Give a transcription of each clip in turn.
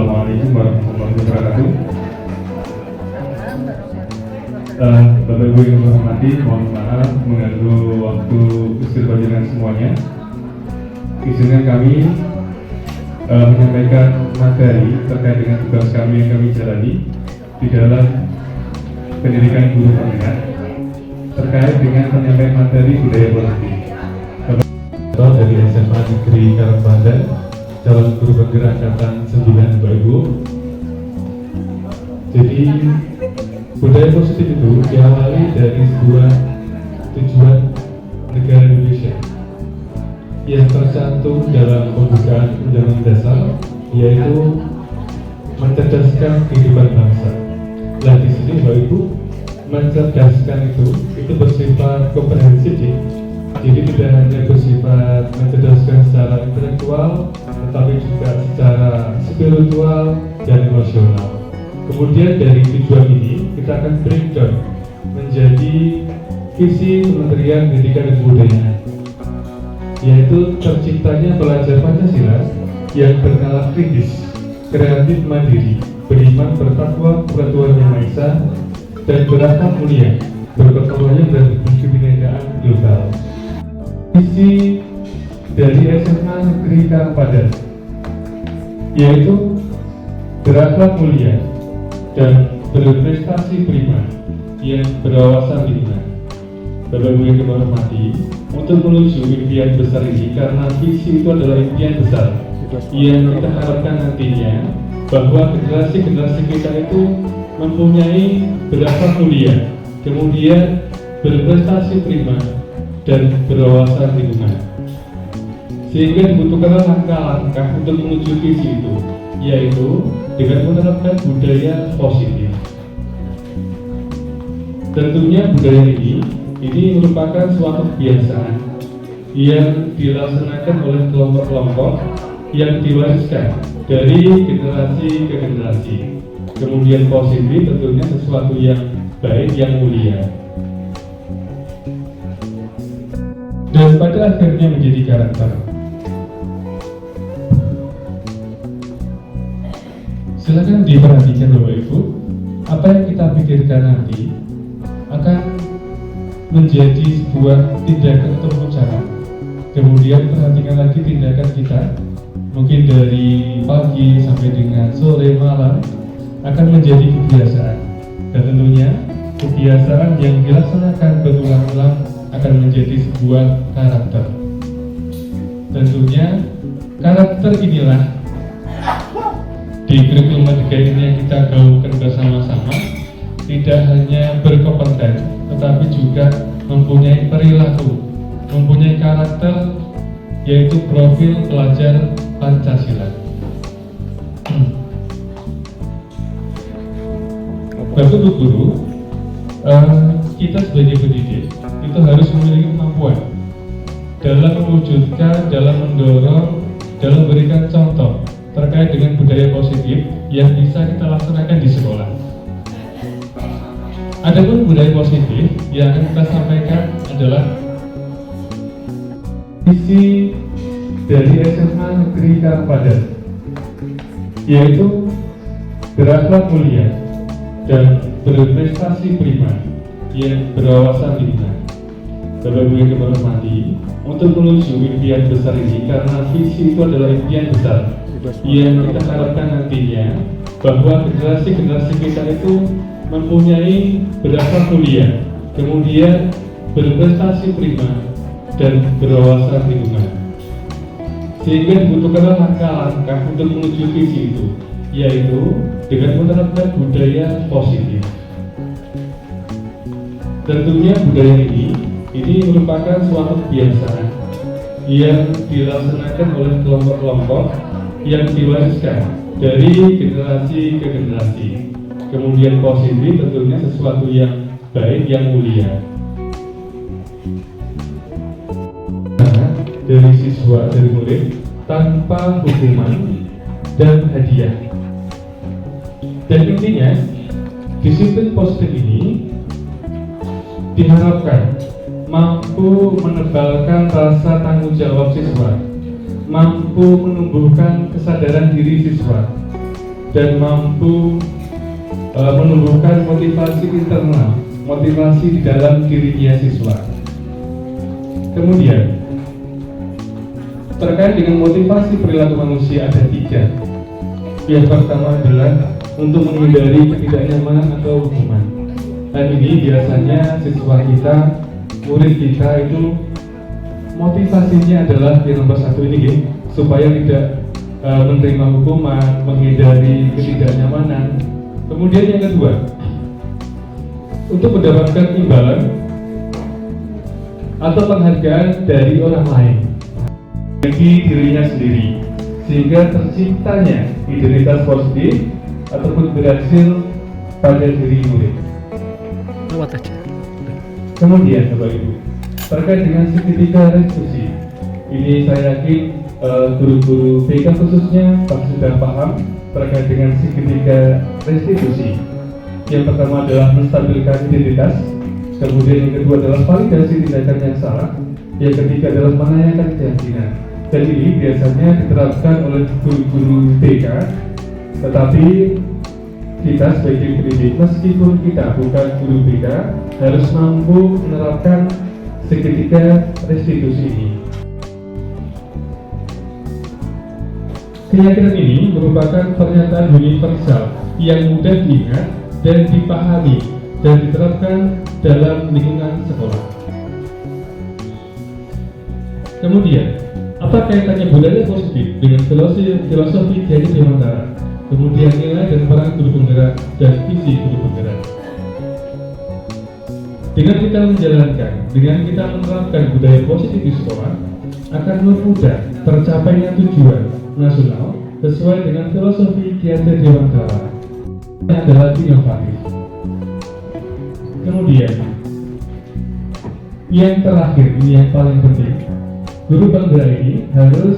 Assalamualaikum warahmatullahi wabarakatuh. Bapak Ibu yang hormati, mohon maaf mengganggu waktu istilah panjenengan semuanya. Izinkan kami menyampaikan materi terkait dengan tugas kami yang kami jalani di dalam pendidikan guru pembina terkait dengan penyampaian materi budaya politik. Dari SMA Negeri Karangpadan, calon guru penggerak angkatan 9 Bapak Ibu. Jadi budaya positif itu diawali dari sebuah tujuan negara Indonesia yang tercantum dalam pembukaan Undang-Undang Dasar, yaitu mencerdaskan kehidupan bangsa. Nah di sini Bapak Ibu, mencerdaskan itu bersifat komprehensif. Jadi tidak hanya bersifat mencerdaskan secara intelektual, tetapi juga secara spiritual dan emosional. Kemudian dari tujuan ini kita akan breakdown menjadi visi Kementerian Pendidikan dan Kebudayaan, yaitu terciptanya pelajar Pancasila yang bernalar kritis, kreatif, mandiri, beriman, bertakwa kepada Tuhan Yang Maha Esa, dan berakhlak mulia, bergotong royong dan berkebinekaan global. Visi dari SMA Negeri Karangpadan yaitu berakhlak mulia dan berprestasi prima yang berwawasan lingkungan. Bapak Ibu yang kami hormati, untuk menuju impian besar ini, karena visi itu adalah impian besar yang kita harapkan nantinya bahwa generasi-generasi kita itu mempunyai berakhlak mulia, kemudian berprestasi prima dan berwawasan lingkungan, sehingga dibutuhkan langkah-langkah untuk menuju visi itu, yaitu dengan menerapkan budaya positif. Tentunya budaya ini merupakan suatu kebiasaan yang dilaksanakan oleh kelompok-kelompok yang diwariskan dari generasi ke generasi. Kemudian positif tentunya sesuatu yang baik, yang mulia, dan pada akhirnya menjadi karakter. Silakan diperhatikan Bapak Ibu, apa yang kita pikirkan nanti akan menjadi sebuah tindakan atau ucapan. Kemudian perhatikan lagi tindakan kita, mungkin dari pagi sampai dengan sore malam, akan menjadi kebiasaan. Dan tentunya kebiasaan yang dilaksanakan berulang-ulang akan menjadi sebuah karakter. Tentunya karakter inilah di kurikulum Merdeka ini yang kita gaungkan bersama-sama, tidak hanya berkompeten, tetapi juga mempunyai perilaku, mempunyai karakter, yaitu profil pelajar Pancasila. Bapak Ibu guru, kita sebagai pendidik itu harus memiliki kemampuan dalam mewujudkan, dalam mendorong, dalam memberikan contoh terkait dengan budaya positif yang bisa kita laksanakan di sekolah. Adapun budaya positif yang akan kita sampaikan adalah visi dari SMA Negeri Karangpadan, yaitu berakhlak mulia dan berprestasi prima yang berwawasan lingkungan. Bapak Ibu yang kami hormati, untuk menuju impian besar ini, karena visi itu adalah impian besar yang kita harapkan nantinya bahwa generasi-generasi kita itu mempunyai berakhlak mulia, kemudian berprestasi prima dan berwawasan lingkungan, sehingga dibutuhkan langkah-langkah untuk menuju visi itu, yaitu dengan menerapkan budaya positif. Tentunya budaya ini merupakan suatu kebiasaan yang dilaksanakan oleh kelompok-kelompok yang diwariskan dari generasi ke generasi. Kemudian positif tentunya sesuatu yang baik, yang mulia. Dari siswa, dari murid, tanpa hukuman dan hadiah. Dan intinya, disiplin positif ini diharapkan mampu menebalkan rasa tanggung jawab siswa, mampu menumbuhkan kesadaran diri siswa, dan mampu menumbuhkan motivasi internal, motivasi di dalam dirinya siswa. Kemudian, terkait dengan motivasi perilaku manusia ada 3. Yang pertama adalah untuk menghindari ketidaknyamanan atau hukuman. Dan ini biasanya siswa kita, murid kita itu motivasinya adalah yang nomor 1 ini, supaya tidak menerima hukuman, menghindari ketidaknyamanan. Kemudian yang kedua, untuk mendapatkan imbalan atau penghargaan dari orang lain bagi dirinya sendiri, sehingga terciptanya identitas positif ataupun berhasil pada diri murid. Kemudian Bapak Ibu, terkait dengan segitiga restitusi, ini saya yakin guru-guru BK khususnya pasti sudah paham terkait dengan segitiga restitusi. Yang pertama adalah menstabilkan identitas, kemudian yang kedua adalah validasi tindakan yang salah, yang ketiga adalah menanyakan keyakinan. Dan ini biasanya diterapkan oleh guru-guru BK, tetapi kita sebagai pendidik, meskipun kita bukan guru BK, harus mampu menerapkan segitiga restitusi ini. Keyakinan ini merupakan pernyataan universal yang mudah diingat dan dipahami dan diterapkan dalam lingkungan sekolah. Kemudian, apa kaitannya budaya positif dengan filosofi Kiai Dewantara? Kemudian nilai dan peran guru penggerak dan visi guru penggerak. Dengan kita menjalankan, dengan kita menerapkan budaya positif di sekolah, akan mempermudah tercapainya tujuan nasional sesuai dengan filosofi Kiai Dewantara. Ini adalah inovatif. Kemudian, yang terakhir, ini yang paling penting, guru penggerak ini harus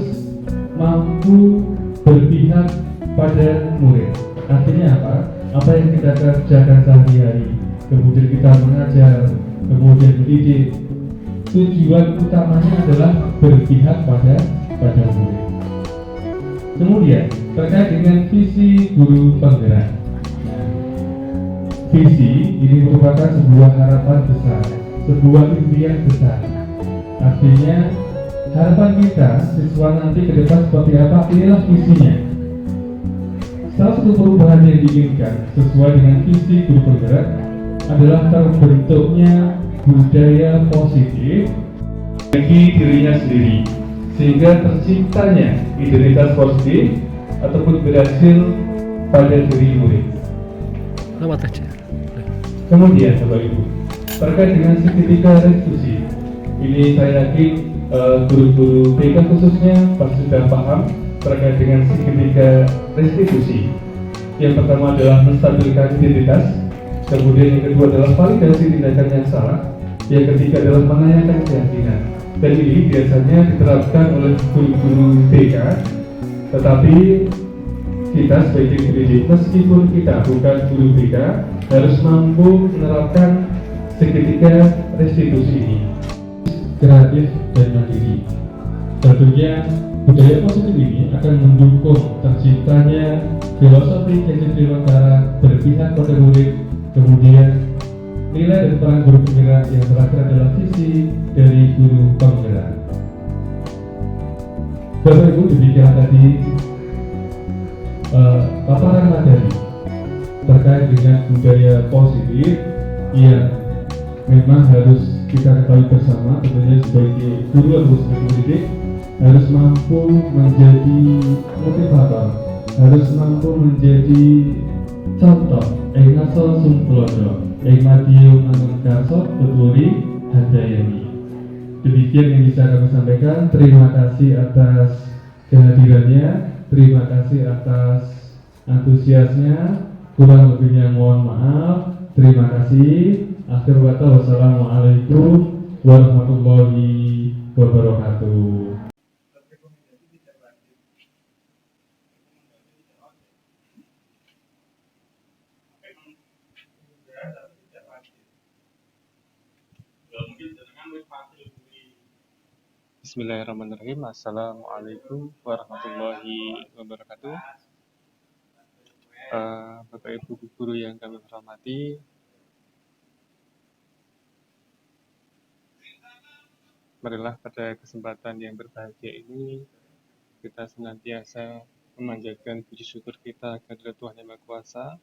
mampu berpihak pada murid. Artinya apa? Apa yang kita kerjakan sehari-hari, kemudian kita mengajar, kemudian mendidik, tujuan utamanya adalah berpihak pada murid. Kemudian terkait dengan visi guru penggerak, visi ini merupakan sebuah harapan besar, sebuah impian besar. Artinya harapan kita siswa nanti ke depan seperti apa, inilah visinya. Salah satu perubahan yang diinginkan sesuai dengan visi guru penggerak adalah terbentuknya budaya positif bagi dirinya sendiri, sehingga terciptanya identitas positif ataupun berhasil pada diri murid. Kemudian Bapak Ibu, terkait dengan segitiga restitusi, ini saya yakin guru-guru BK khususnya pasti sudah paham terkait dengan segitiga restitusi. Yang pertama adalah menstabilkan identitas, kemudian yang kedua adalah validasi tindakan yang salah, yang ketiga adalah menanyakan keyakinan. Dan ini biasanya diterapkan oleh guru-guru BK, tetapi kita sebagai pendidik, meskipun kita bukan guru BK, harus mampu menerapkan segitiga restitusi ini. Kreatif dan mandiri. Tentunya budaya positif ini akan mendukung terciptanya filosofi Kiai Dewantara berpihak pada murid, kemudian nilai dan peran guru penggerak, yang terakhir adalah visi dari guru penggerak. Bapak Ibu, demikian tadi paparan materi terkait dengan budaya positif yang memang harus kita ketahui bersama, tentunya sebagai guru atau sebagai pendidik harus mampu menjadi motivator, harus mampu menjadi contoh. Ngaso sumpulodo, madiyo mangun karso tuturi hadayani. Demikian yang bisa kami sampaikan. Terima kasih atas kehadirannya, terima kasih atas antusiasnya. Kurang lebihnya mohon maaf. Terima kasih. Akhir kata, wassalamualaikum warahmatullahi wabarakatuh. Bismillahirrahmanirrahim. Assalamualaikum warahmatullahi wabarakatuh. Bapak Ibu guru yang kami hormati, marilah pada kesempatan yang berbahagia ini kita senantiasa memanjatkan puji syukur kita kepada Tuhan Yang Maha Kuasa,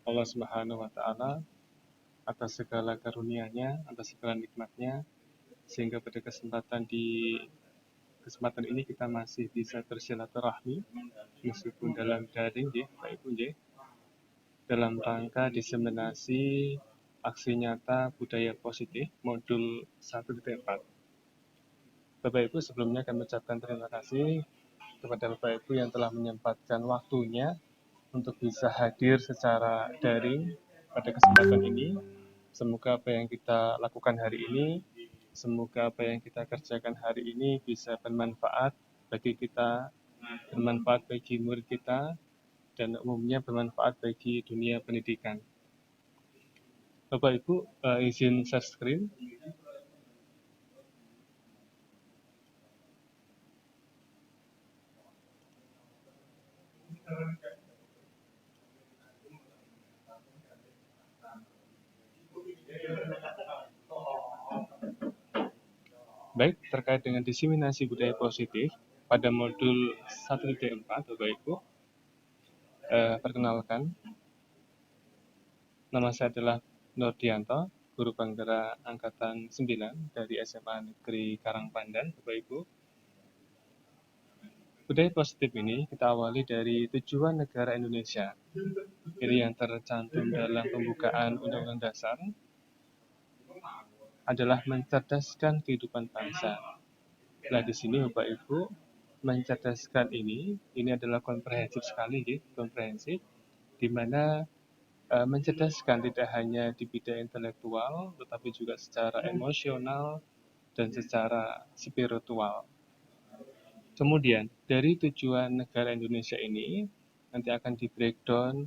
Allah Subhanahu wa Ta'ala, atas segala karunia-Nya, atas segala nikmat-Nya, sehingga pada kesempatan ini kita masih bisa bersilaturahmi meskipun dalam daring, Bapak Ibu, dalam rangka diseminasi aksi nyata budaya positif modul 1.4. Bapak Ibu, sebelumnya kami ucapkan terima kasih kepada Bapak Ibu yang telah menyempatkan waktunya untuk bisa hadir secara daring pada kesempatan ini. Semoga apa yang kita lakukan hari ini, semoga apa yang kita kerjakan hari ini bisa bermanfaat bagi kita, bermanfaat bagi murid kita, dan umumnya bermanfaat bagi dunia pendidikan. Bapak Ibu, izin share screen. Baik, terkait dengan diseminasi budaya positif pada modul 1.4, Bapak Ibu, perkenalkan, nama saya adalah Nordianto, guru penggerak angkatan 9 dari SMA Negeri Karangpandan, Bapak Ibu. Budaya positif ini kita awali dari tujuan negara Indonesia. Ini yang tercantum dalam pembukaan Undang-Undang Dasar adalah mencerdaskan kehidupan bangsa. Nah, di sini Bapak Ibu, mencerdaskan ini adalah komprehensif sekali, komprehensif, di mana mencerdaskan tidak hanya di bidang intelektual, tetapi juga secara emosional dan secara spiritual. Kemudian, dari tujuan negara Indonesia ini, nanti akan di breakdown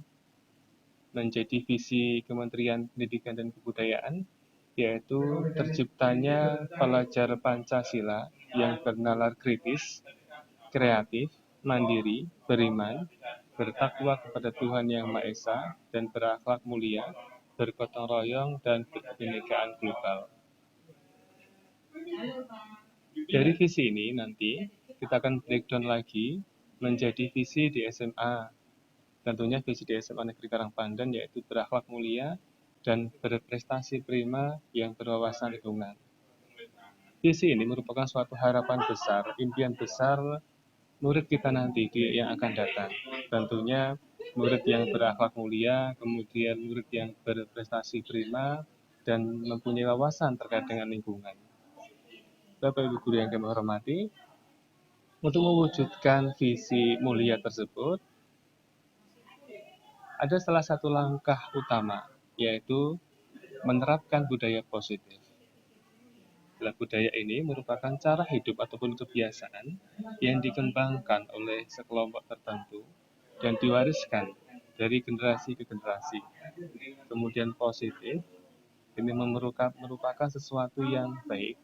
menjadi visi Kementerian Pendidikan dan Kebudayaan, yaitu terciptanya pelajar Pancasila yang bernalar kritis, kreatif, mandiri, beriman, bertakwa kepada Tuhan Yang Maha Esa, dan berakhlak mulia, bergotong royong, dan berkebinekaan global. Dari visi ini nanti kita akan breakdown lagi menjadi visi di SMA. Tentunya visi di SMA Negeri Karangpandan yaitu berakhlak mulia dan berprestasi prima yang berwawasan lingkungan. Visi ini merupakan suatu harapan besar, impian besar murid kita nanti yang akan datang. Tentunya murid yang berakhlak mulia, kemudian murid yang berprestasi prima, dan mempunyai wawasan terkait dengan lingkungan. Bapak Ibu guru yang kami hormati, untuk mewujudkan visi mulia tersebut, ada salah satu langkah utama, yaitu menerapkan budaya positif. Budaya ini merupakan cara hidup ataupun kebiasaan yang dikembangkan oleh sekelompok tertentu dan diwariskan dari generasi ke generasi. Kemudian positif, ini merupakan sesuatu yang baik,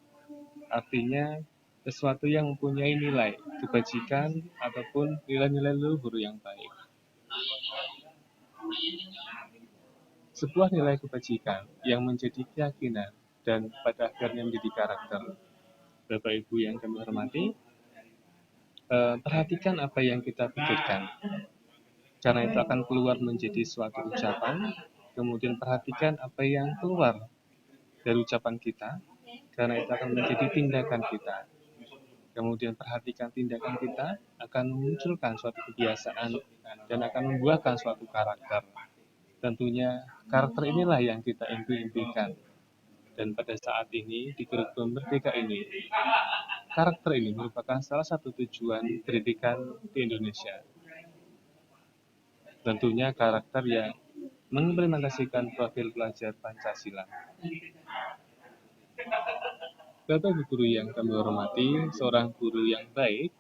artinya sesuatu yang mempunyai nilai kebajikan ataupun nilai-nilai luhur yang baik. Sebuah nilai kebajikan yang menjadi keyakinan dan pada akhirnya menjadi karakter. Bapak Ibu yang kami hormati, perhatikan apa yang kita pikirkan, karena itu akan keluar menjadi suatu ucapan. Kemudian perhatikan apa yang keluar dari ucapan kita, karena itu akan menjadi tindakan kita. Kemudian perhatikan tindakan kita akan memunculkan suatu kebiasaan dan akan membuahkan suatu karakter. Tentunya karakter inilah yang kita impikan. Dan pada saat ini, di kurikulum Merdeka ini, karakter ini merupakan salah satu tujuan pendidikan di Indonesia. Tentunya karakter yang mengimplementasikan profil pelajar Pancasila. Bapak Ibu guru yang kami hormati, seorang guru yang baik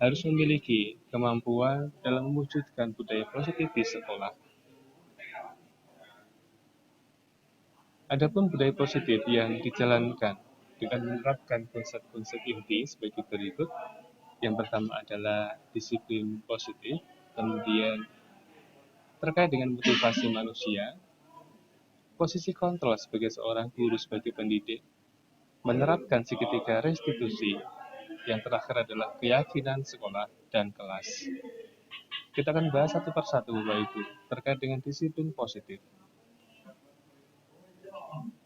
harus memiliki kemampuan dalam mewujudkan budaya positif di sekolah. Adapun budaya positif yang dijalankan dengan menerapkan konsep-konsep inti sebagai berikut. Yang pertama adalah disiplin positif, kemudian Terkait dengan motivasi manusia, posisi kontrol sebagai seorang guru sebagai pendidik menerapkan segitiga restitusi. Yang terakhir adalah keyakinan sekolah dan kelas. Kita akan bahas satu persatu Bapak Ibu terkait dengan disiplin positif.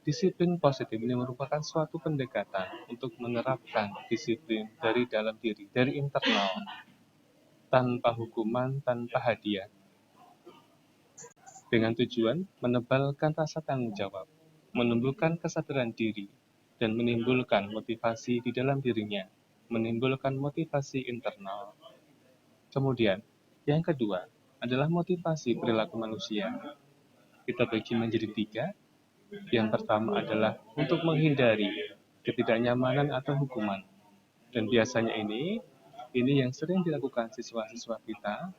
Disiplin positif ini merupakan suatu pendekatan untuk menerapkan disiplin dari dalam diri, dari internal, tanpa hukuman, tanpa hadiah, dengan tujuan menebalkan rasa tanggung jawab, menumbuhkan kesadaran diri, dan menimbulkan motivasi di dalam dirinya, menimbulkan motivasi internal. Kemudian, yang kedua adalah motivasi perilaku manusia. Kita bagi menjadi tiga. Yang pertama adalah untuk menghindari ketidaknyamanan atau hukuman. Dan biasanya ini yang sering dilakukan siswa-siswa kita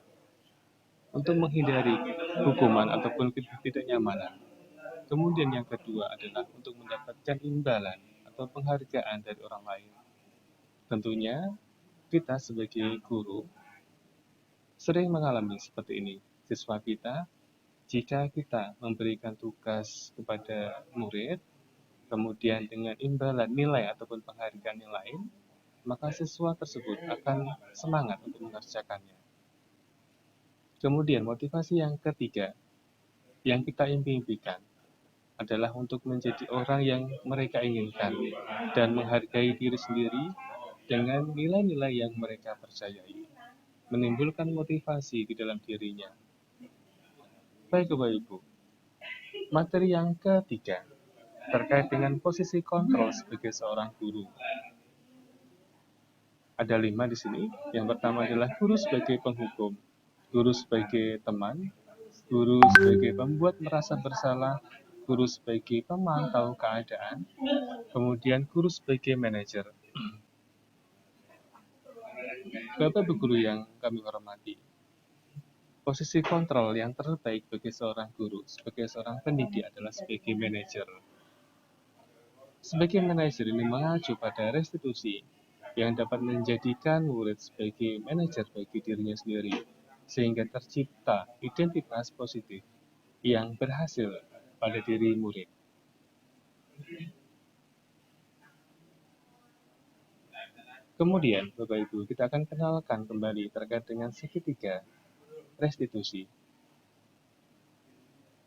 untuk menghindari hukuman ataupun ketidaknyamanan. Kemudian yang kedua adalah untuk mendapatkan imbalan atau penghargaan dari orang lain. Tentunya kita sebagai guru sering mengalami seperti ini. Siswa kita, jika kita memberikan tugas kepada murid, kemudian dengan imbalan nilai ataupun penghargaan yang lain, maka siswa tersebut akan semangat untuk mengerjakannya. Kemudian motivasi yang ketiga yang kita impikan adalah untuk menjadi orang yang mereka inginkan dan menghargai diri sendiri dengan nilai-nilai yang mereka percayai, menimbulkan motivasi di dalam dirinya. Baik Bapak Ibu, materi yang ketiga terkait dengan posisi kontrol sebagai seorang guru. Ada 5 di sini. Yang pertama adalah guru sebagai penghukum, guru sebagai teman, guru sebagai pembuat merasa bersalah, guru sebagai pemantau keadaan, kemudian guru sebagai manajer. Bapak Ibu guru yang kami hormati, posisi kontrol yang terbaik bagi seorang guru, sebagai seorang pendidik adalah sebagai manajer. Sebagai manajer ini mengacu pada restitusi yang dapat menjadikan murid sebagai manajer bagi dirinya sendiri, sehingga tercipta identitas positif yang berhasil pada diri murid. Kemudian, Bapak Ibu, kita akan kenalkan kembali terkait dengan segitiga restitusi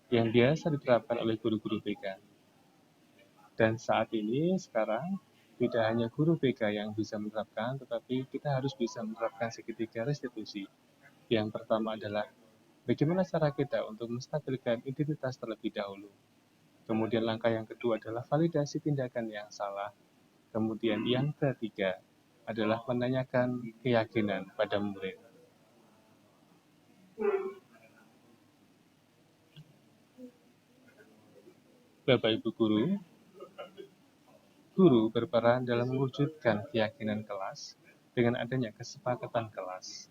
yang biasa diterapkan oleh guru-guru BK. Dan saat ini, sekarang, tidak hanya guru BK yang bisa menerapkan, tetapi kita harus bisa menerapkan segitiga restitusi. Yang pertama adalah bagaimana cara kita untuk menstabilkan identitas terlebih dahulu. Kemudian langkah yang kedua adalah validasi tindakan yang salah. Kemudian yang ketiga adalah menanyakan keyakinan pada murid. Bapak Ibu guru berperan dalam mewujudkan keyakinan kelas dengan adanya kesepakatan kelas.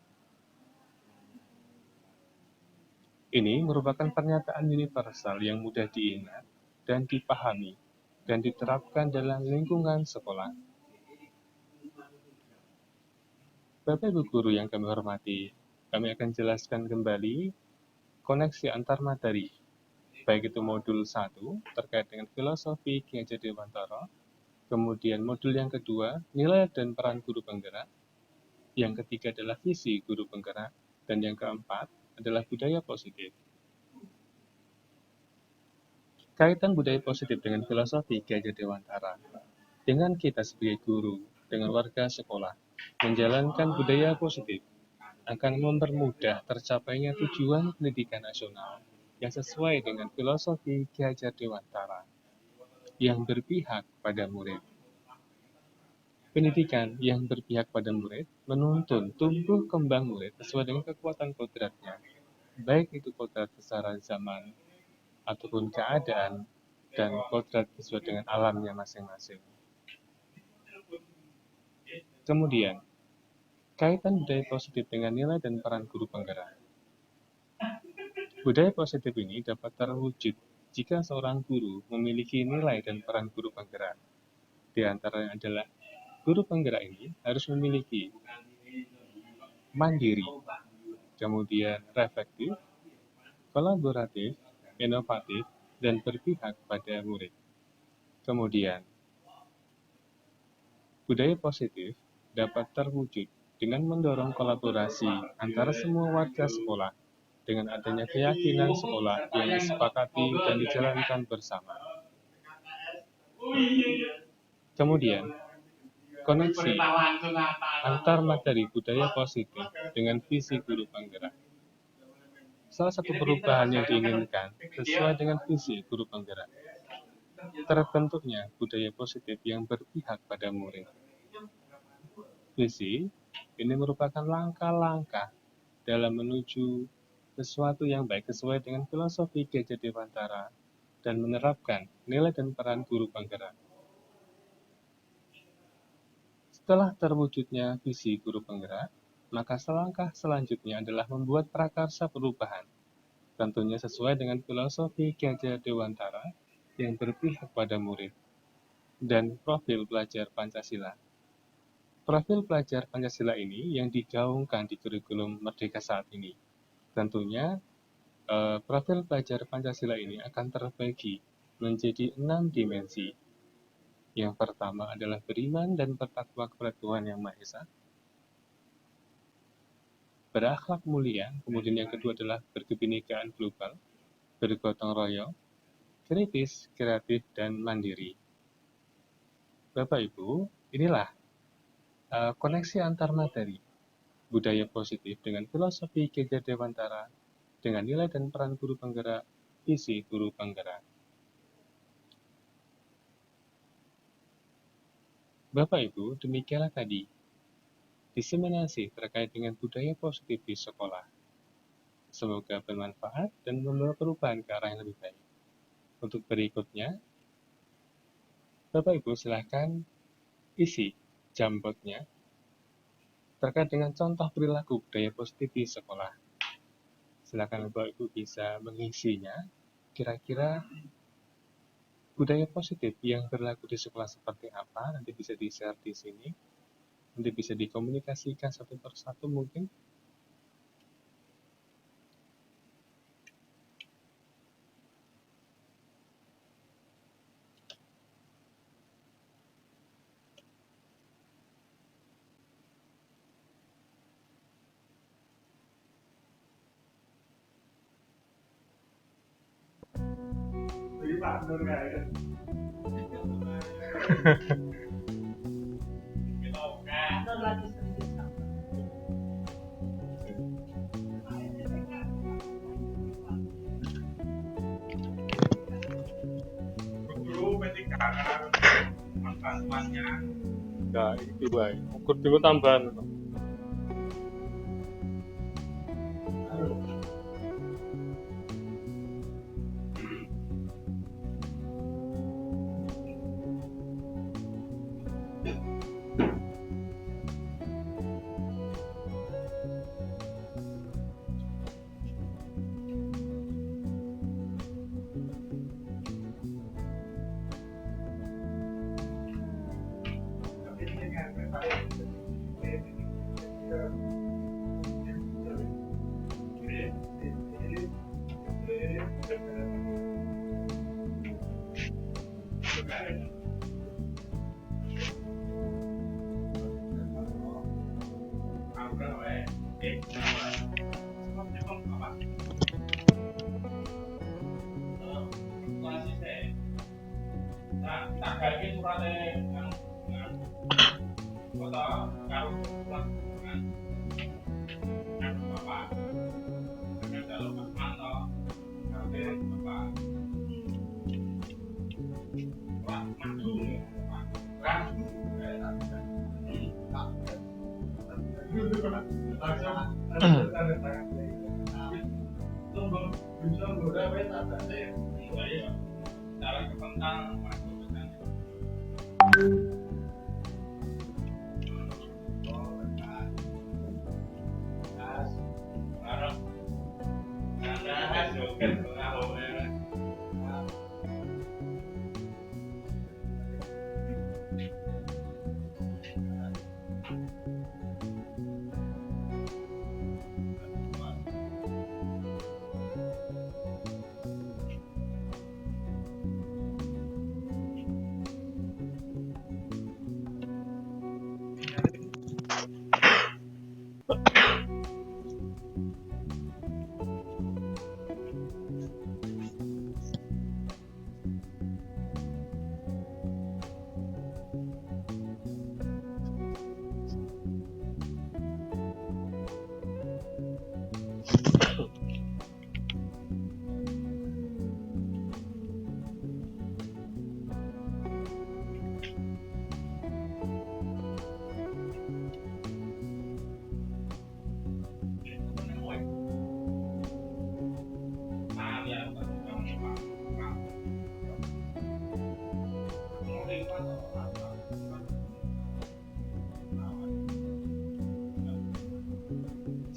Ini merupakan pernyataan universal yang mudah diingat dan dipahami dan diterapkan dalam lingkungan sekolah. Bapak Ibu guru yang kami hormati, kami akan jelaskan kembali koneksi antar materi, baik itu modul 1 terkait dengan filosofi Ki Hajar Dewantara, kemudian modul yang kedua, nilai dan peran guru penggerak, yang ketiga adalah visi guru penggerak, dan yang keempat adalah budaya positif. Kaitan budaya positif dengan filosofi Ki Hajar Dewantara, dengan kita sebagai guru, dengan warga sekolah, menjalankan budaya positif akan mempermudah tercapainya tujuan pendidikan nasional yang sesuai dengan filosofi Ki Hajar Dewantara yang berpihak pada murid. Pendidikan yang berpihak pada murid menuntun tumbuh kembang murid sesuai dengan kekuatan kodratnya, baik itu kodrat secara zaman ataupun keadaan dan kodrat sesuai dengan alamnya masing-masing. Kemudian, kaitan budaya positif dengan nilai dan peran guru penggerak. Budaya positif ini dapat terwujud jika seorang guru memiliki nilai dan peran guru penggerak. Di antaranya adalah guru penggerak ini harus memiliki mandiri, kemudian reflektif, kolaboratif, inovatif, dan berpihak pada murid. Kemudian, budaya positif dapat terwujud dengan mendorong kolaborasi antara semua warga sekolah dengan adanya keyakinan sekolah yang disepakati dan dijalankan bersama. Kemudian, koneksi antar materi budaya positif dengan visi guru penggerak. Salah satu perubahan yang diinginkan sesuai dengan visi guru penggerak. Terbentuknya budaya positif yang berpihak pada murid. Visi ini merupakan langkah-langkah dalam menuju sesuatu yang baik sesuai dengan filosofi Gajah Dewantara dan menerapkan nilai dan peran guru penggerak. Setelah terwujudnya visi guru penggerak, maka selangkah selanjutnya adalah membuat prakarsa perubahan, tentunya sesuai dengan filosofi Gajah Dewantara yang berpihak pada murid, dan profil pelajar Pancasila. Profil pelajar Pancasila ini yang digaungkan di kurikulum Merdeka saat ini. Tentunya, profil pelajar Pancasila ini akan terbagi menjadi 6 dimensi. Yang pertama adalah beriman dan bertakwa kepada Tuhan Yang Maha Esa, berakhlak mulia, kemudian yang kedua adalah berkebinekaan global, bergotong royong, kritis, kreatif, dan mandiri. Bapak Ibu, inilah koneksi antar materi, budaya positif dengan filosofi Gajah Dewantara, dengan nilai dan peran guru penggerak, visi guru penggerak. Bapak Ibu, demikianlah tadi diseminasi terkait dengan budaya positif di sekolah. Semoga bermanfaat dan membawa perubahan ke arah yang lebih baik. Untuk berikutnya, Bapak Ibu silahkan isi jambotnya terkait dengan contoh perilaku budaya positif di sekolah. Silakan Bapak Ibu bisa mengisinya. Kira-kira budaya positif yang berlaku di sekolah seperti apa? Nanti bisa di-share di sini. Nanti bisa dikomunikasikan satu persatu mungkin. Nah, itu baik. Ukur dulu tambahan.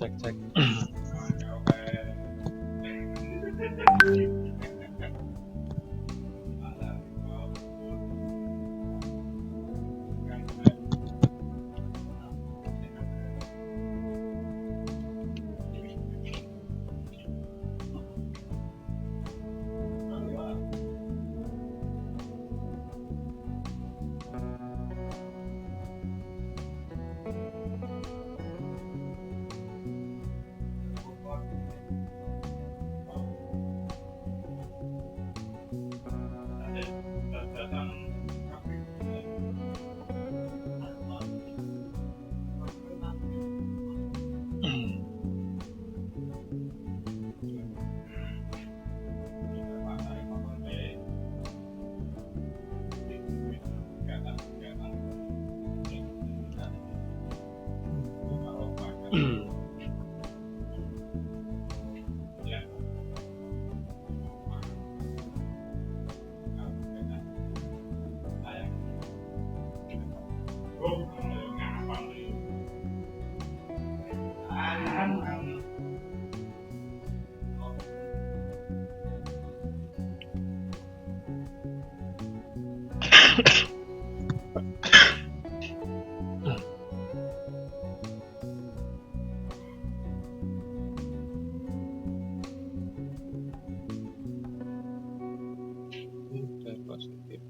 cek. Udah positif.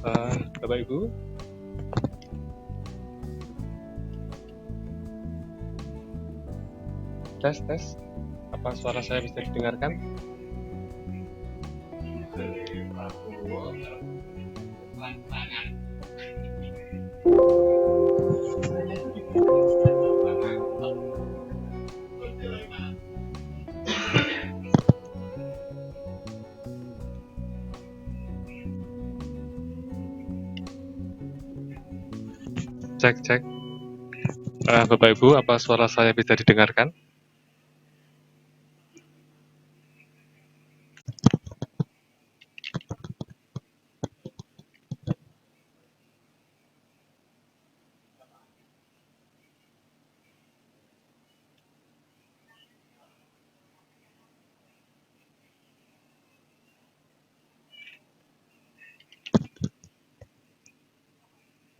Bapak Ibu, tes, apa suara saya bisa didengarkan? Cek. Bapak Ibu, apa suara saya bisa didengarkan?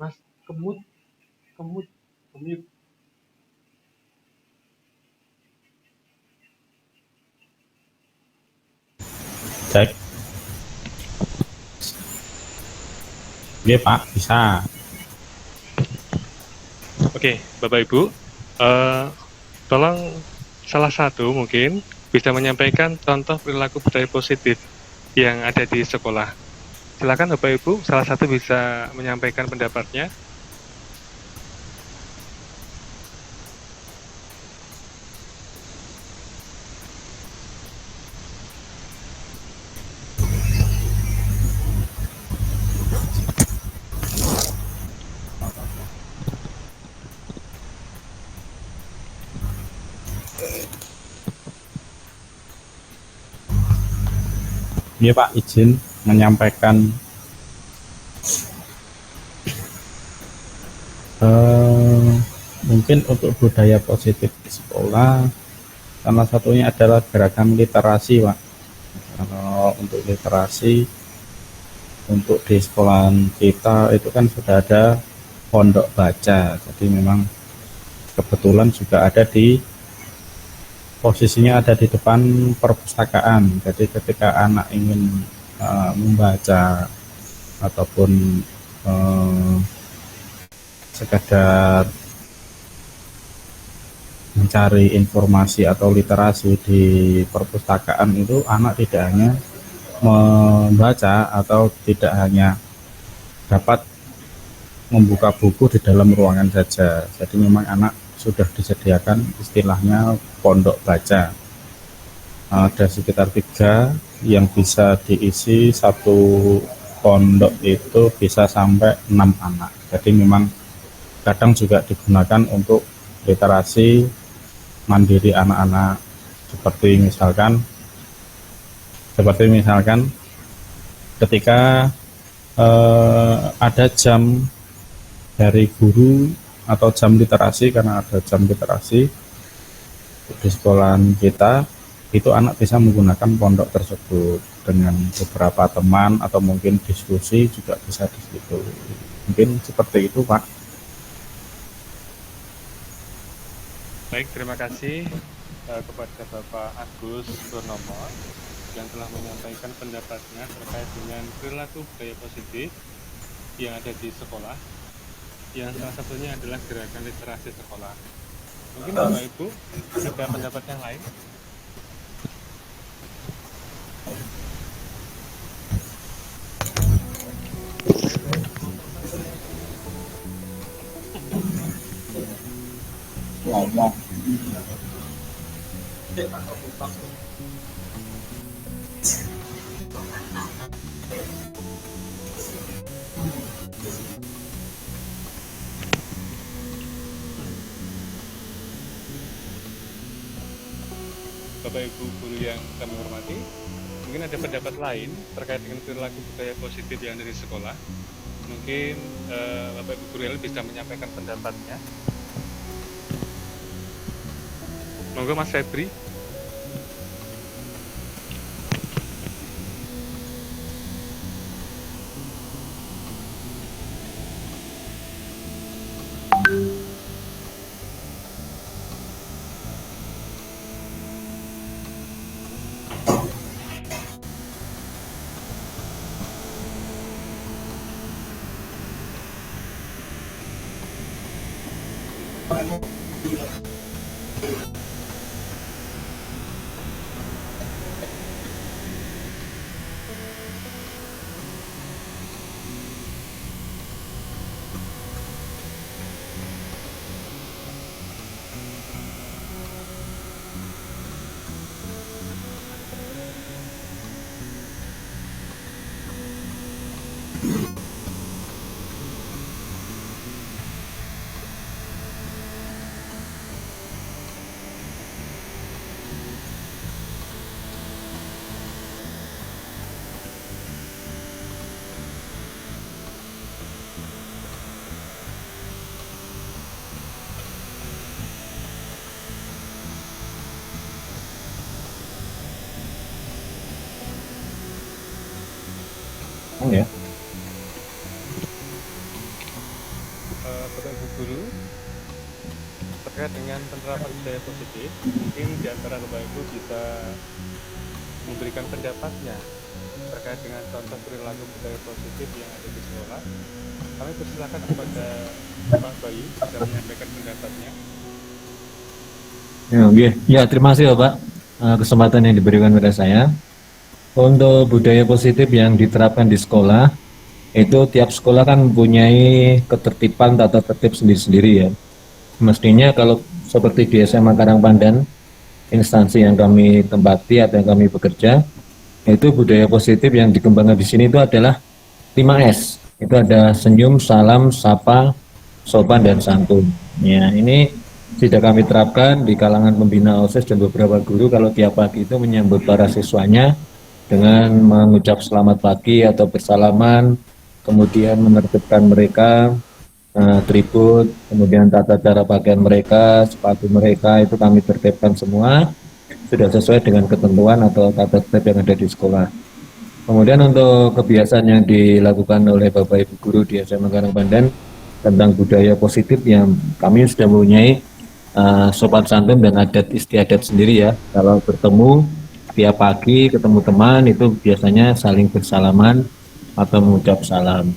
Mas, kemut. Cek. Oke Pak, bisa. Oke, Bapak Ibu, tolong salah satu mungkin bisa menyampaikan contoh perilaku budaya positif yang ada di sekolah. Silakan Bapak Ibu, salah satu bisa menyampaikan pendapatnya. Iya Pak, izin menyampaikan mungkin untuk budaya positif di sekolah, salah satunya adalah gerakan literasi Pak. Kalau untuk literasi, untuk di sekolahan kita itu kan sudah ada pondok baca, jadi memang kebetulan juga ada di posisinya ada di depan perpustakaan. Jadi ketika anak ingin membaca ataupun sekadar mencari informasi atau literasi di perpustakaan, itu anak tidak hanya membaca atau tidak hanya dapat membuka buku di dalam ruangan saja. Jadi memang anak sudah disediakan istilahnya pondok baca. Ada sekitar 3 yang bisa diisi satu pondok, itu bisa sampai 6 anak. Jadi memang kadang juga digunakan untuk literasi mandiri anak-anak, seperti misalkan ketika ada jam dari guru atau jam literasi, karena ada jam literasi di sekolahan kita, itu anak bisa menggunakan pondok tersebut dengan beberapa teman atau mungkin diskusi juga bisa di situ. Mungkin seperti itu Pak. Baik, terima kasih kepada Bapak Agus Purnomo yang telah menyampaikan pendapatnya terkait dengan perilaku budaya positif yang ada di sekolah, yang salah satunya adalah gerakan literasi sekolah. Mungkin Bapak Ibu ada pendapat yang lain? Ngomong. Bapak Ibu guru yang kami hormati, mungkin ada pendapat lain terkait dengan perilaku budaya positif yang dari sekolah. Mungkin Bapak Ibu guru yang bisa menyampaikan pendapatnya. Monggo Mas Febri. Ya. Bapak Ibu Guru, terkait dengan penerapan budaya positif, mungkin di antara Bapak Ibu bisa memberikan pendapatnya terkait dengan contoh perilaku budaya positif yang ada di sekolah. Kami persilakan kepada Pak Bayu bisa menyampaikan pendapatnya. Ya, oke. Ya, terima kasih Bapak kesempatan yang diberikan pada saya. Untuk budaya positif yang diterapkan di sekolah, itu tiap sekolah kan mempunyai ketertiban tata tertib sendiri-sendiri ya. Mestinya kalau seperti di SMA Karangpandan, instansi yang kami tempati atau yang kami bekerja, itu budaya positif yang dikembangkan di sini itu adalah 5S. Itu ada senyum, salam, sapa, sopan, dan santun. Ya, ini sudah kami terapkan di kalangan pembina OSIS dan beberapa guru kalau tiap pagi itu menyambut para siswanya dengan mengucap selamat pagi atau bersalaman, kemudian menertibkan mereka, atribut, kemudian tata cara pakaian mereka, sepatu mereka itu kami tertibkan semua, sudah sesuai dengan ketentuan atau tata tertib yang ada di sekolah. Kemudian untuk kebiasaan yang dilakukan oleh Bapak Ibu Guru di SMA Karangpandan tentang budaya positif yang kami sudah mempunyai sopan santun dan adat istiadat sendiri ya. Kalau bertemu tiap pagi ketemu teman itu biasanya saling bersalaman atau mengucap salam.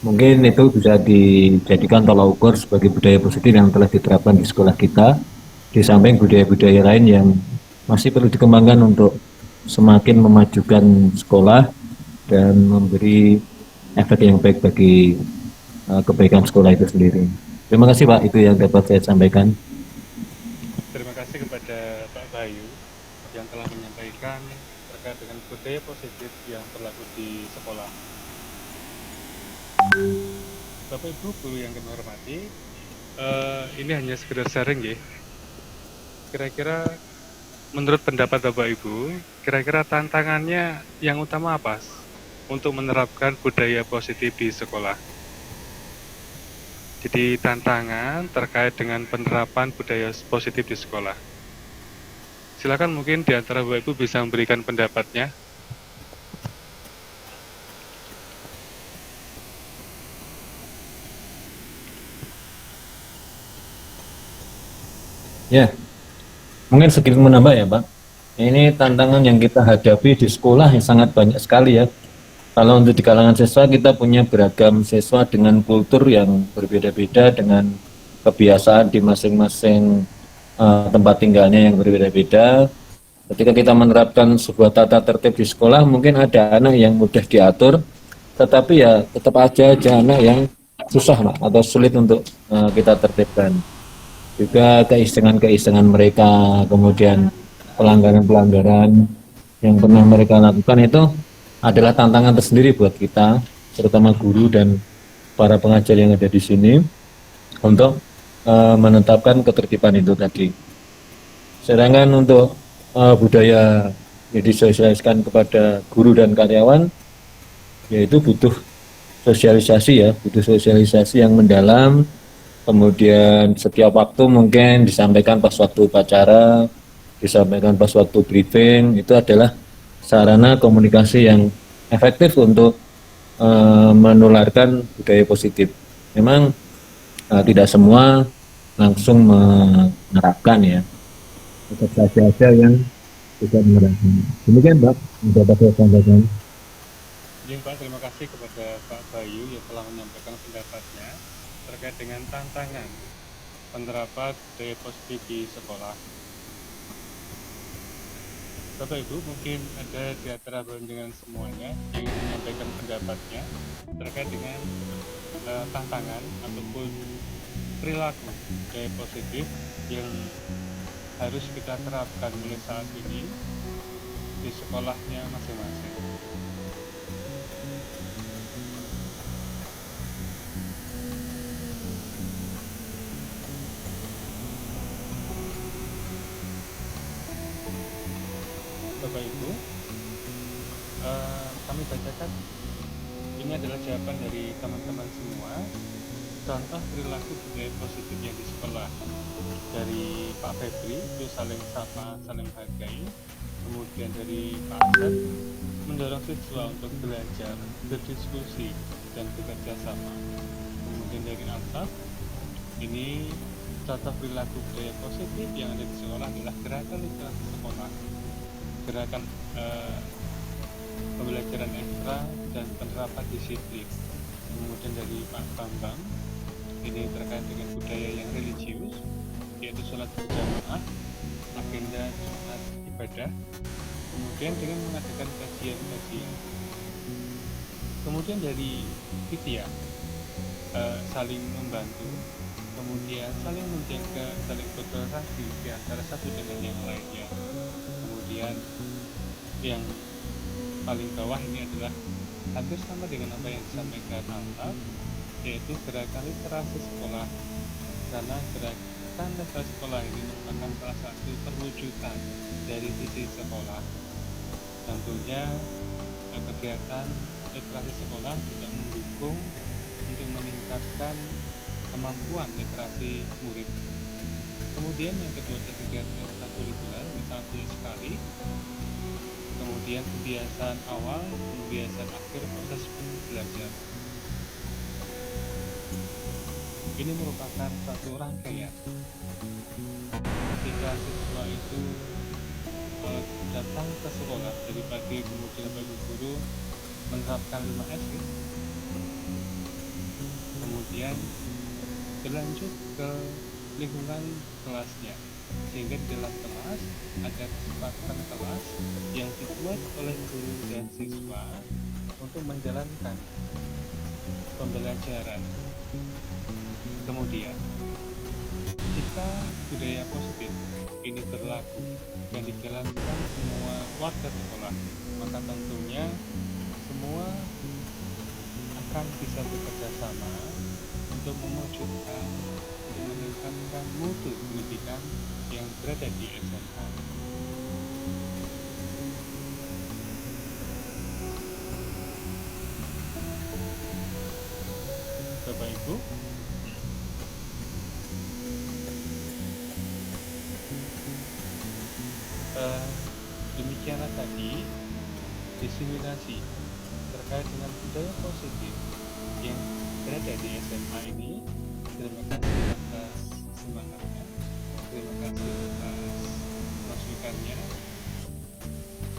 Mungkin itu bisa dijadikan tolak ukur sebagai budaya positif yang telah diterapkan di sekolah kita, di samping budaya-budaya lain yang masih perlu dikembangkan untuk semakin memajukan sekolah dan memberi efek yang baik bagi kebaikan sekolah itu sendiri. Terima kasih Pak, itu yang dapat saya sampaikan. Terima kasih kepada Pak Bayu yang telah menyampaikan terkait dengan budaya positif yang berlaku di sekolah. Bapak Ibu Guru yang kami hormati, ini hanya sekedar sharing ya. Kira-kira menurut pendapat Bapak Ibu, kira-kira tantangannya yang utama apa untuk menerapkan budaya positif di sekolah? Jadi tantangan terkait dengan penerapan budaya positif di sekolah. Silakan mungkin di antara Bapak Ibu bisa memberikan pendapatnya. Ya, mungkin sedikit menambah ya Pak. Ini tantangan yang kita hadapi di sekolah yang sangat banyak sekali ya. Kalau untuk di kalangan siswa kita punya beragam siswa dengan kultur yang berbeda-beda, dengan kebiasaan di masing-masing tempat tinggalnya yang berbeda-beda. Ketika kita menerapkan sebuah tata tertib di sekolah, mungkin ada anak yang mudah diatur, tetapi ya tetap aja anak yang susah Pak, atau sulit untuk kita tertibkan. Juga keisengan-keisengan mereka, kemudian pelanggaran-pelanggaran yang pernah mereka lakukan itu adalah tantangan tersendiri buat kita, terutama guru dan para pengajar yang ada di sini untuk menetapkan ketertiban itu tadi. Sedangkan untuk budaya yang disosialisasikan kepada guru dan karyawan, yaitu butuh sosialisasi ya, butuh sosialisasi yang mendalam. Kemudian setiap waktu mungkin disampaikan pas waktu upacara, disampaikan pas waktu briefing, itu adalah sarana komunikasi yang efektif untuk menularkan budaya positif. Memang tidak semua langsung menerapkan ya, tetap saja ada yang tidak menerapkan. Demikian Pak, dapat saya sampaikan. Pak, terima kasih kepada Pak Bayu yang telah menyampaikan pendapatnya terkait dengan tantangan penerapan budaya positif di sekolah. Bapak Ibu, mungkin ada di antara dengan semuanya yang ingin menyampaikan pendapatnya terkait dengan tantangan ataupun perilaku budaya positif yang harus kita terapkan mulai saat ini di sekolahnya masing-masing. Bapak Ibu, kami bacakan, ini adalah jawaban dari teman-teman semua, contoh perilaku budaya positif yang di sekolah. Dari Pak Febri itu saling sapa, saling hargai. Kemudian dari Pak Asad, mendorong siswa untuk belajar, berdiskusi, dan bekerja sama. Kemudian dari Altaf, ini contoh perilaku budaya positif yang ada di sekolah adalah gerakan literasi sekolah, gerakan pembelajaran ekstra dan penerapan disiplin. Kemudian dari Pak Bambang, ini terkait dengan budaya yang religius, yaitu sholat berjamaah, agenda Jumat ibadah, kemudian dengan mengadakan kajian-kajian. Kemudian dari Vidya, saling membantu, kemudian saling menjaga, saling bertoleransi di antara satu dengan yang lainnya. Kemudian yang paling bawah ini adalah hampir sama dengan apa yang disampaikan Altaf, yaitu gerakan literasi sekolah, karena gerakan literasi sekolah ini merupakan salah satu perwujudan dari visi sekolah. Tentunya kegiatan literasi sekolah juga mendukung untuk meningkatkan kemampuan literasi murid. Kemudian yang kedua adalah kegiatan ekstrakurikuler, misalnya sekali. Kemudian kebiasaan awal, kebiasaan akhir proses belajar. Ini merupakan satu rangkaian. Ketika siswa itu datang ke sekolah dari pagi, kemudian bagi guru menerapkan 5S, kemudian berlanjut ke lingkungan kelasnya, sehingga di dalam kelas ada kesepakatan kelas yang dibuat oleh guru dan siswa untuk menjalankan pembelajaran. Kemudian jika budaya positif ini berlaku dan dijalankan semua warga sekolah, maka tentunya semua akan bisa bekerja sama untuk mewujudkan, untuk meningkatkan mutu pendidikan yang berada di SMA. Bapak Ibu, demikianlah tadi diseminasi terkait dengan budaya positif yang berada di SMA ini. Terima kasih atas semangatnya, terima kasih atas masukannya,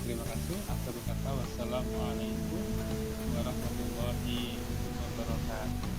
terima kasih. Akhir kata, wassalamualaikum warahmatullahi wabarakatuh.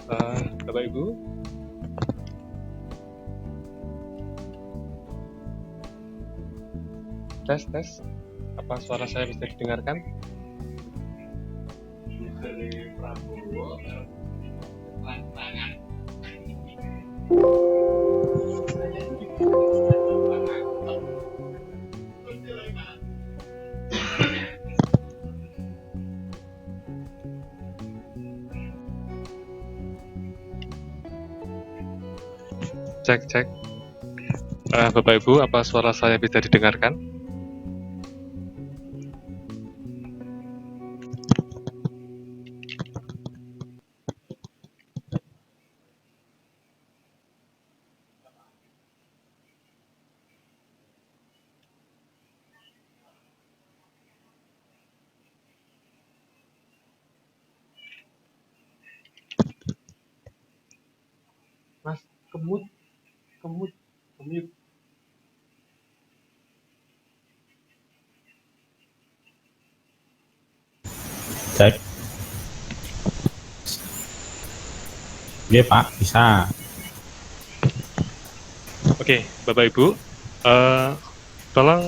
Bapak Ibu, tes, apa suara saya bisa didengarkan? Cek. Bapak Ibu, apa suara saya bisa didengarkan? Mas, kemut. Cek. Iya Pak, bisa. Oke, Bapak Ibu, tolong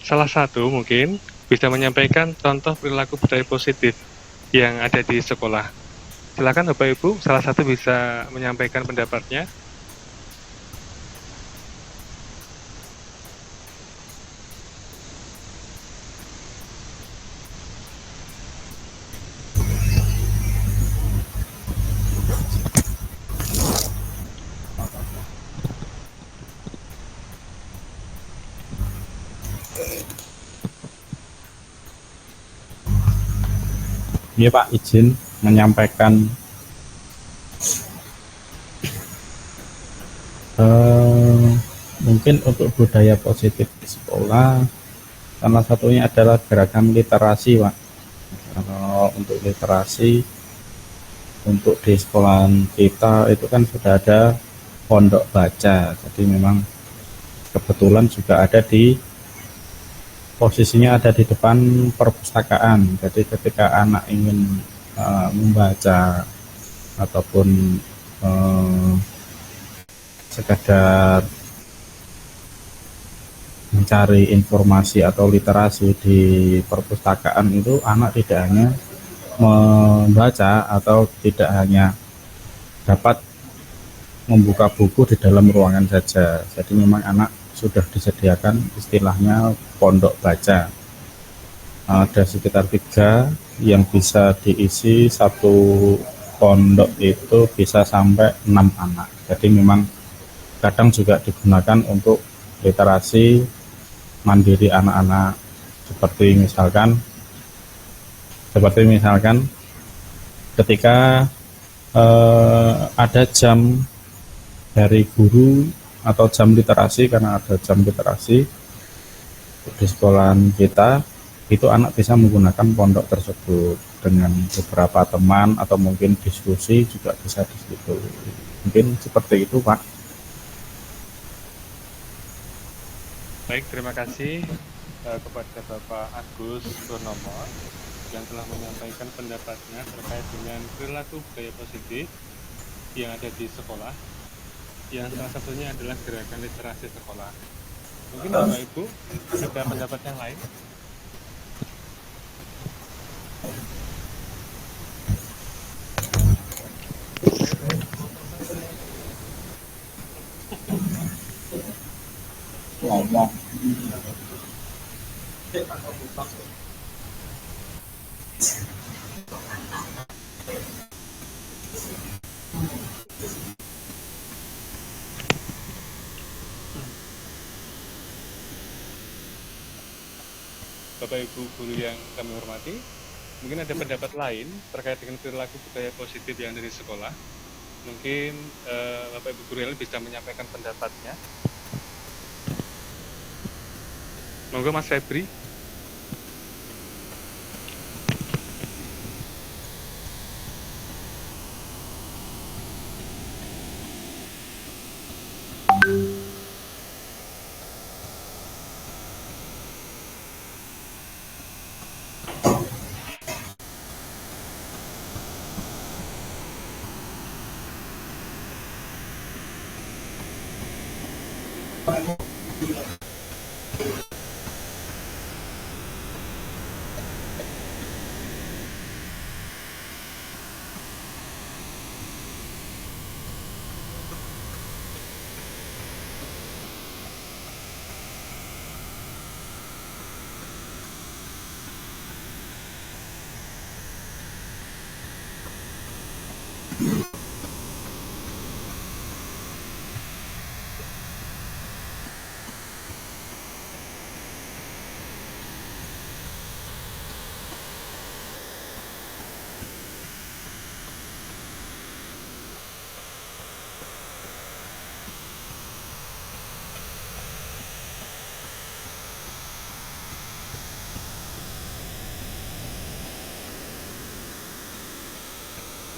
salah satu mungkin bisa menyampaikan contoh perilaku budaya positif yang ada di sekolah. Silakan Bapak Ibu, salah satu bisa menyampaikan pendapatnya. Iya Pak, izin menyampaikan mungkin untuk budaya positif di sekolah, salah satunya adalah gerakan literasi Pak. Kalau untuk literasi, untuk di sekolahan kita itu kan sudah ada pondok baca, jadi memang kebetulan juga ada di posisinya ada di depan perpustakaan. Jadi ketika anak ingin membaca ataupun sekadar mencari informasi atau literasi di perpustakaan, itu anak tidak hanya membaca atau tidak hanya dapat membuka buku di dalam ruangan saja. Jadi memang anak sudah disediakan istilahnya pondok baca. Ada sekitar 3 yang bisa diisi satu pondok, itu bisa sampai 6 anak. Jadi memang kadang juga digunakan untuk literasi mandiri anak-anak, seperti misalkan ketika ada jam dari guru atau jam literasi, karena ada jam literasi di sekolahan kita, itu anak bisa menggunakan pondok tersebut dengan beberapa teman atau mungkin diskusi juga bisa di situ. Mungkin seperti itu Pak. Baik, terima kasih kepada Bapak Agus Purnomo yang telah menyampaikan pendapatnya terkait dengan perilaku budaya positif yang ada di sekolah, yang salah satunya adalah gerakan literasi sekolah. Mungkin Bapak Ibu ada pendapat yang lain? Ngomong. Bapak Ibu guru yang kami hormati, mungkin ada pendapat lain terkait dengan perilaku budaya positif yang dari sekolah. Mungkin Bapak Ibu guru yang lain bisa menyampaikan pendapatnya. Monggo Mas Febri.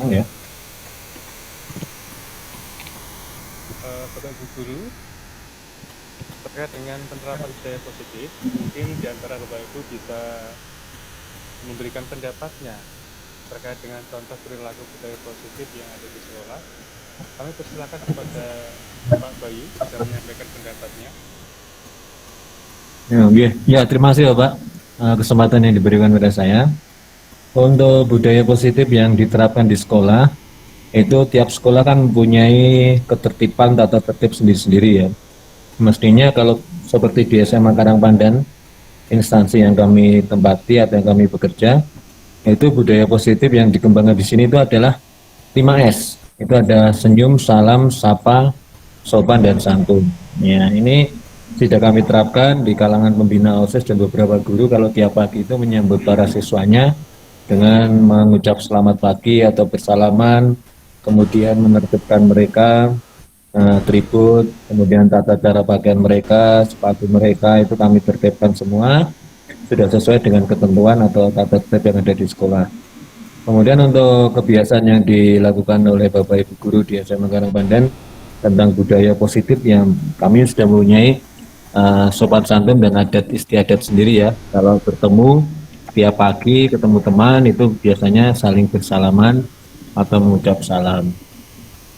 Oh ya. Bapak Ibu guru, terkait dengan penerapan budaya positif, mungkin di antara Bapak Ibu bisa memberikan pendapatnya terkait dengan contoh perilaku budaya positif yang ada di sekolah. Kami persilakan kepada Pak Bayu bisa menyampaikan pendapatnya. Ya, oke. Ya, terima kasih Bapak kesempatan yang diberikan pada saya. Untuk budaya positif yang diterapkan di sekolah, itu tiap sekolah kan mempunyai ketertiban tata tertib sendiri-sendiri ya. Mestinya kalau seperti di SMA Karangpandan, instansi yang kami tempati atau yang kami bekerja, itu budaya positif yang dikembangkan di sini itu adalah 5S. Itu ada senyum, salam, sapa, sopan, dan santun. Ya, ini sudah kami terapkan di kalangan pembina OSIS dan beberapa guru kalau tiap pagi itu menyambut para siswanya dengan mengucap selamat pagi atau bersalaman, kemudian menertibkan mereka, tribut, kemudian tata cara pakaian mereka, sepatu mereka itu kami tertibkan semua sudah sesuai dengan ketentuan atau tata tertib yang ada di sekolah. Kemudian untuk kebiasaan yang dilakukan oleh Bapak Ibu Guru di SMA Karangpandan tentang budaya positif yang kami sudah mempunyai sopan santun dan adat istiadat sendiri ya. Kalau bertemu tiap pagi ketemu teman itu biasanya saling bersalaman atau mengucap salam.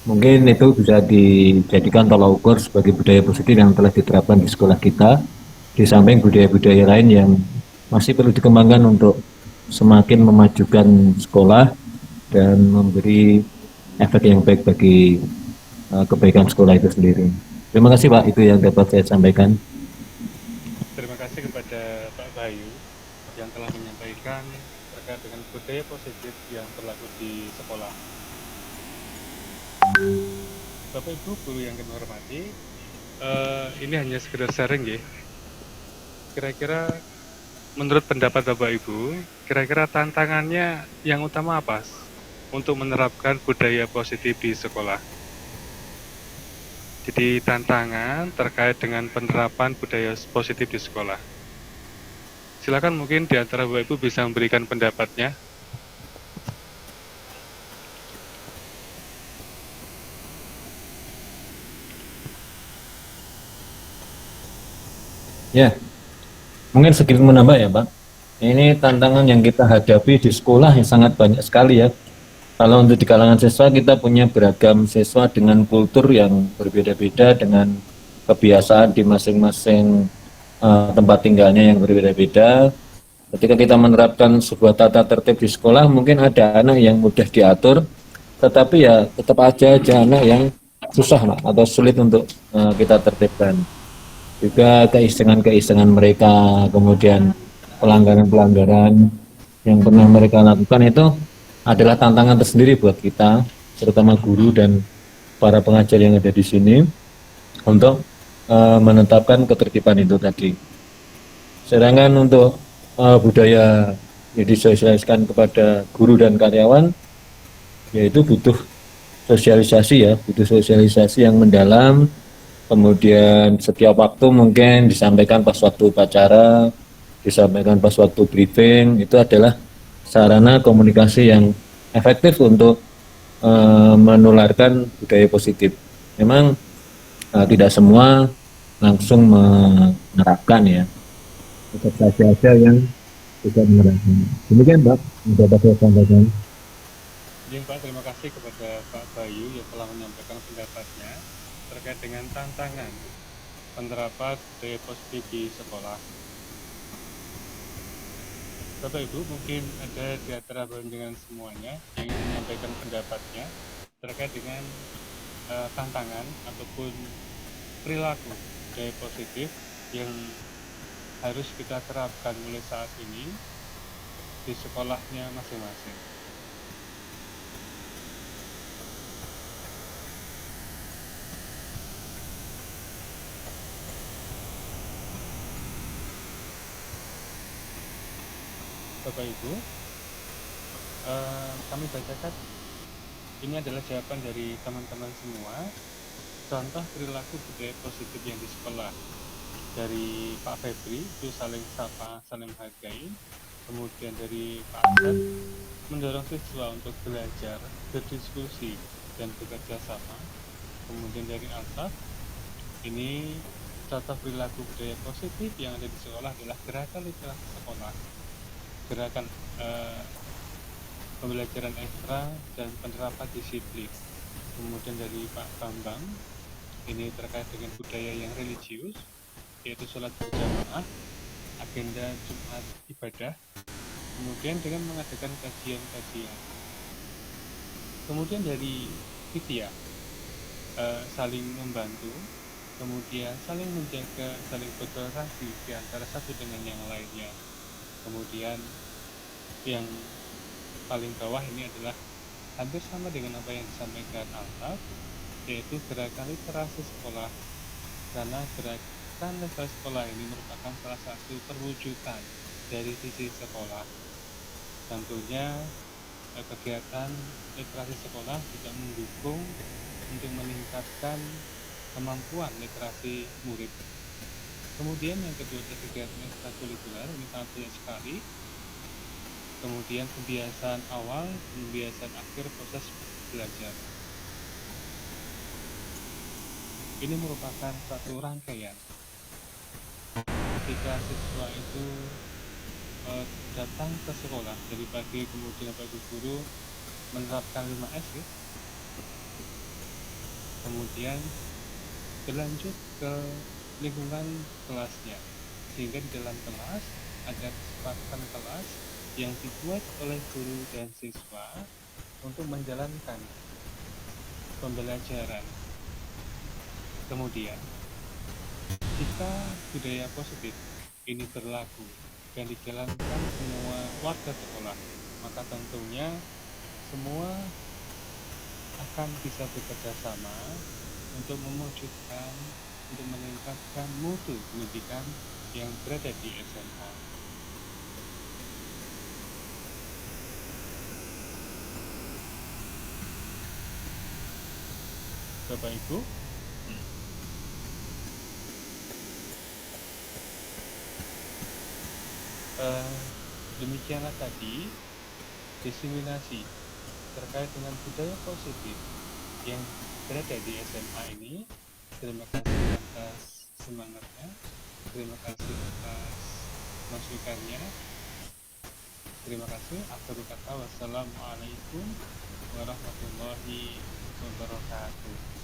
Mungkin itu bisa dijadikan tolak ukur sebagai budaya positif yang telah diterapkan di sekolah kita, di samping budaya-budaya lain yang masih perlu dikembangkan untuk semakin memajukan sekolah dan memberi efek yang baik bagi kebaikan sekolah itu sendiri. Terima kasih Pak, itu yang dapat saya sampaikan. Terima kasih kepada Pak Bayu yang telah menyampaikan terkait dengan budaya positif yang berlaku di sekolah. Bapak Ibu guru yang kami hormati, ini hanya sekedar sharing ya. Kira-kira menurut pendapat Bapak Ibu, kira-kira tantangannya yang utama apa untuk menerapkan budaya positif di sekolah? Jadi tantangan terkait dengan penerapan budaya positif di sekolah. Silakan mungkin di antara Bapak Ibu bisa memberikan pendapatnya. Ya, mungkin sedikit menambah ya Pak. Ini tantangan yang kita hadapi di sekolah yang sangat banyak sekali ya. Kalau untuk di kalangan siswa kita punya beragam siswa dengan kultur yang berbeda-beda, dengan kebiasaan di masing-masing tempat tinggalnya yang berbeda-beda. Ketika kita menerapkan sebuah tata tertib di sekolah, mungkin ada anak yang mudah diatur, tetapi ya tetap aja anak yang susah Pak, atau sulit untuk kita tertibkan. Juga keisengan-keisengan mereka, kemudian pelanggaran-pelanggaran yang pernah mereka lakukan itu adalah tantangan tersendiri buat kita, terutama guru dan para pengajar yang ada di sini untuk menetapkan ketertiban itu tadi. Sedangkan untuk budaya yang disosialisasikan kepada guru dan karyawan, yaitu butuh sosialisasi ya, butuh sosialisasi yang mendalam. Kemudian setiap waktu mungkin disampaikan pas waktu upacara, disampaikan pas waktu briefing, itu adalah sarana komunikasi yang efektif untuk menularkan budaya positif. Memang tidak semua langsung menerapkan ya, tetap saja ada yang tidak menerapkan. Demikian Pak, yang dapat saya sampaikan. Pak, terima kasih kepada Pak Bayu yang telah menyampaikan pendapatnya terkait dengan tantangan penerapan budaya positif di sekolah. Bapak Ibu, mungkin ada di antara dengan semuanya yang ingin menyampaikan pendapatnya terkait dengan tantangan ataupun perilaku budaya positif yang harus kita terapkan mulai saat ini di sekolahnya masing-masing. Bapak Ibu, kami bacakan, ini adalah jawaban dari teman-teman semua, contoh perilaku budaya positif yang di sekolah. Dari Pak Febri, itu saling sapa, saling menghargai. Kemudian dari Pak Ahmad, mendorong siswa untuk belajar, berdiskusi, dan bekerja sama. Kemudian dari Altaf, ini contoh perilaku budaya positif yang ada di sekolah adalah gerakan literasi sekolah, gerakan pembelajaran ekstra dan penerapan disiplin. Kemudian dari Pak Bambang, ini terkait dengan budaya yang religius, yaitu sholat berjamaah, agenda Jumat ibadah, kemudian dengan mengadakan kajian-kajian. Kemudian dari Vidya, saling membantu, kemudian saling menjaga, saling bertoleransi di antara satu dengan yang lainnya. Kemudian yang paling bawah ini adalah hampir sama dengan apa yang disampaikan Altaf, yaitu gerakan literasi sekolah, karena gerakan literasi sekolah ini merupakan salah satu perwujudan dari visi sekolah. Tentunya kegiatan literasi sekolah juga mendukung untuk meningkatkan kemampuan literasi murid. Kemudian yang kedua adalah kegiatan ekstrakurikuler, ini sangat banyak sekali. Kemudian kebiasaan awal, kebiasaan akhir proses belajar. Ini merupakan satu rangkaian. Ketika siswa itu datang ke sekolah dari pagi, kemudian Bapak Ibu guru menerapkan 5S ya. Kemudian berlanjut ke lingkungan kelasnya, sehingga di dalam kelas ada kesepakatan kelas yang dibuat oleh guru dan siswa untuk menjalankan pembelajaran. Kemudian, jika budaya positif ini berlaku dan dijalankan semua warga sekolah, maka tentunya semua akan bisa bekerja sama untuk mewujudkan, untuk meningkatkan mutu pendidikan yang berada di SMA. Bapak Ibu, demikianlah tadi diseminasi terkait dengan budaya positif yang berada di SMA ini. Terima kasih atas semangatnya, terima kasih atas masukannya. Terima kasih. Akhirul kata, wassalamualaikum warahmatullahi wabarakatuh.